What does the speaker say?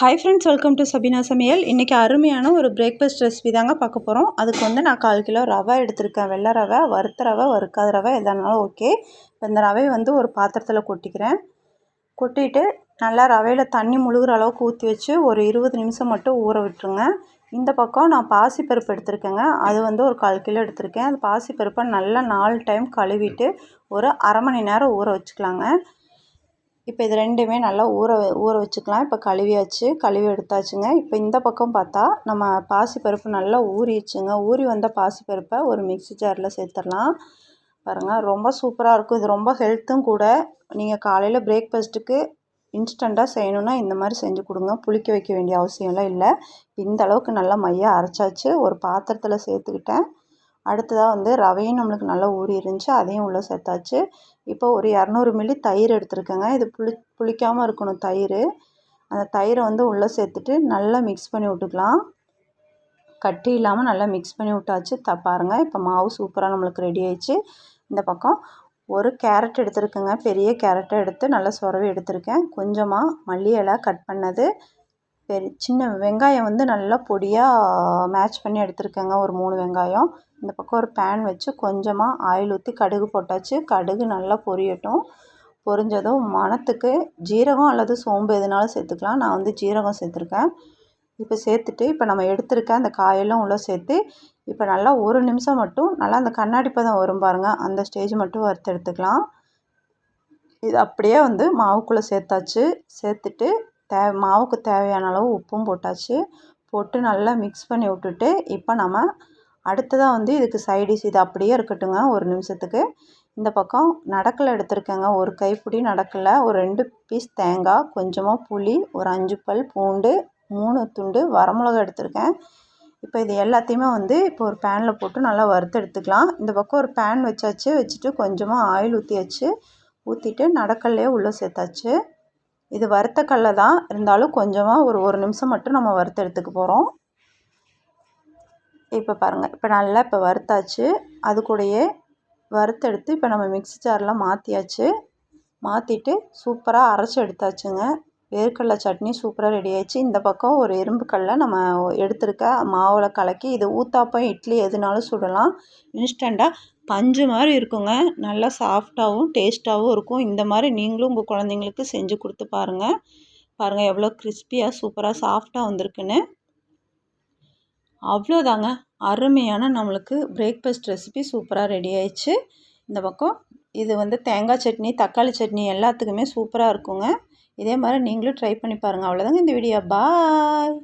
Hi friends, welcome to Sabina சமையல். இன்றைக்கி அருமையான ஒரு பிரேக்ஃபாஸ்ட் ரெசிபி தாங்க பார்க்க போகிறோம். அதுக்கு வந்து நான் 1/4 கிலோ ரவை எடுத்திருக்கேன். வெள்ளை ரவை, வறுத்த ரவை, வறுக்காத ரவை எதானாலும் ஓகே. இப்போ இந்த ரவையை வந்து ஒரு பாத்திரத்தில் கொட்டிக்கிறேன். கொட்டிட்டு நல்லா ரவையில் தண்ணி முழுகிற அளவுக்கு ஊற்றி வச்சு ஒரு 20 நிமிஷம் மட்டும் ஊற விட்டுருங்க. இந்த பக்கம் நான் பாசிப்பருப்பு எடுத்திருக்கேங்க. அது வந்து ஒரு 1/4 கிலோ எடுத்திருக்கேன். அந்த பாசிப்பருப்பை நல்லா 4 டைம் கழுவிட்டு ஒரு அரை மணி நேரம் ஊற வச்சுக்கலாங்க. இப்போ இது ரெண்டுமே நல்லா ஊற வச்சுக்கலாம். இப்போ கழுவி எடுத்தாச்சுங்க. இப்போ இந்த பக்கம் பார்த்தா நம்ம பாசிப்பருப்பு நல்லா ஊறிடுச்சுங்க. ஊறி வந்த பாசிப்பருப்பை ஒரு மிக்ஸி ஜாரில் சேர்த்துடலாம். பாருங்கள், ரொம்ப சூப்பராக இருக்கும். இது ரொம்ப ஹெல்த்தும் கூட. நீங்கள் காலையில் பிரேக்ஃபாஸ்ட்டுக்கு இன்ஸ்டண்ட்டாக செய்யணுன்னா இந்த மாதிரி செஞ்சு கொடுங்க. புளிக்க வைக்க வேண்டிய அவசியம்லாம் இல்லை. இந்த அளவுக்கு நல்லா மையாக அரைச்சாச்சு. ஒரு பாத்திரத்தில் சேர்த்துக்கிட்டேன். அடுத்ததாக வந்து ரவையும் நம்மளுக்கு நல்லா ஊறி இருந்துச்சு, அதையும் உள்ளே சேர்த்தாச்சு. இப்போ ஒரு 200 மில்லி தயிர் எடுத்துருக்கேங்க. இது புளிக்காமல் இருக்கணும் தயிர். அந்த தயிரை வந்து உள்ளே சேர்த்துட்டு நல்லா மிக்ஸ் பண்ணி விட்டுக்கலாம். கட்டி இல்லாமல் நல்லா மிக்ஸ் பண்ணி விட்டாச்சு. பாருங்கள், இப்போ மாவு சூப்பராக நம்மளுக்கு ரெடி ஆயிடுச்சு. இந்த பக்கம் ஒரு கேரட் எடுத்துருக்கேங்க. பெரிய கேரட்டை எடுத்து நல்லா சொரவி எடுத்திருக்கேன். கொஞ்சமாக மல்லி இலை கட் பண்ணது, சின்ன வெங்காயம் வந்து நல்லா பொடியாக மேட்ச் பண்ணி எடுத்துருக்கேங்க. ஒரு 3 வெங்காயம். இந்த பக்கம் ஒரு பேன் வச்சு கொஞ்சமாக ஆயில் ஊற்றி கடுகு போட்டாச்சு. கடுகு நல்லா பொரியட்டும். பொரிஞ்சதும் மணத்துக்கு ஜீரகம் அல்லது சோம்பு எதுனாலும் சேர்த்துக்கலாம். நான் வந்து ஜீரகம் சேர்த்துருக்கேன். இப்போ சேர்த்துட்டு இப்போ நம்ம எடுத்துருக்க அந்த காயெல்லாம் உள்ளே சேர்த்து இப்போ நல்லா 1 நிமிஷம் மட்டும் நல்லா அந்த கண்ணாடி பதம் வரும் பாருங்கள், அந்த ஸ்டேஜ் மட்டும் வறுத்து எடுத்துக்கலாம். இது அப்படியே வந்து மாவுக்குள்ளே சேர்த்தாச்சு. சேர்த்துட்டு மாவுக்கு தேவையான அளவு உப்பும் போட்டாச்சு. போட்டு நல்லா மிக்ஸ் பண்ணி விட்டுட்டு இப்போ நம்ம அடுத்ததாக வந்து இதுக்கு சைடிஷ் இது அப்படியே இருக்கட்டுங்க 1 நிமிஷத்துக்கு. இந்த பக்கம் நடக்கலை எடுத்துருக்கேங்க. ஒரு கைப்பிடி நடக்கலை, ஒரு 2 பீஸ் தேங்காய், கொஞ்சமாக புளி, ஒரு 5 பல் பூண்டு, 3 துண்டு வரமிளகா எடுத்திருக்கேன். இப்போ இது எல்லாத்தையுமே வந்து இப்போ ஒரு பேனில் போட்டு நல்லா வறுத்து எடுத்துக்கலாம். இந்த பக்கம் ஒரு பேன் வச்சாச்சு. வச்சுட்டு கொஞ்சமாக ஆயில் ஊற்றிட்டு நடக்கல்லையே உள்ளே சேர்த்தாச்சு. இது வறுத்த கடலை தான், இருந்தாலும் கொஞ்சமாக ஒரு 1 நிமிஷம் மட்டும் நம்ம வறுத்து எடுத்துக்க போகிறோம். இப்போ பாருங்கள், இப்போ வறுத்தாச்சு. அது கூடயே வறுத்தெடுத்து இப்போ நம்ம மிக்ஸி ஜாரில் மாற்றியாச்சு. மாற்றிட்டு சூப்பராக அரைச்சி எடுத்தாச்சுங்க. வேர்க்கடலை சட்னி சூப்பராக ரெடி ஆயிடுச்சு. இந்த பக்கம் ஒரு இரும்பு கல்லை நம்ம எடுத்துருக்க மாவில் கலக்கி இது ஊத்தாப்பம், இட்லி எதுனாலும் சுடலாம். இன்ஸ்டண்ட்டாக பஞ்சு மாதிரி இருக்குங்க. நல்லா சாஃப்டாகவும் டேஸ்ட்டாகவும் இருக்கும். இந்த மாதிரி நீங்களும் உங்கள் குழந்தைங்களுக்கு செஞ்சு கொடுத்து பாருங்கள். பாருங்கள் எவ்வளோ கிறிஸ்பியாக சூப்பராக சாஃப்டாக வந்திருக்குன்னு. அவ்வளோதாங்க, அருமையான நம்மளுக்கு பிரேக்ஃபாஸ்ட் ரெசிபி சூப்பராக ரெடி ஆயிடுச்சு. இந்த பக்கம் இது வந்து தேங்காய் சட்னி, தக்காளி சட்னி எல்லாத்துக்குமே சூப்பராக இருக்குங்க. இதே மாதிரி நீங்களும் ட்ரை பண்ணி பாருங்கள். அவ்வளோதாங்க இந்த வீடியோ. பாய்.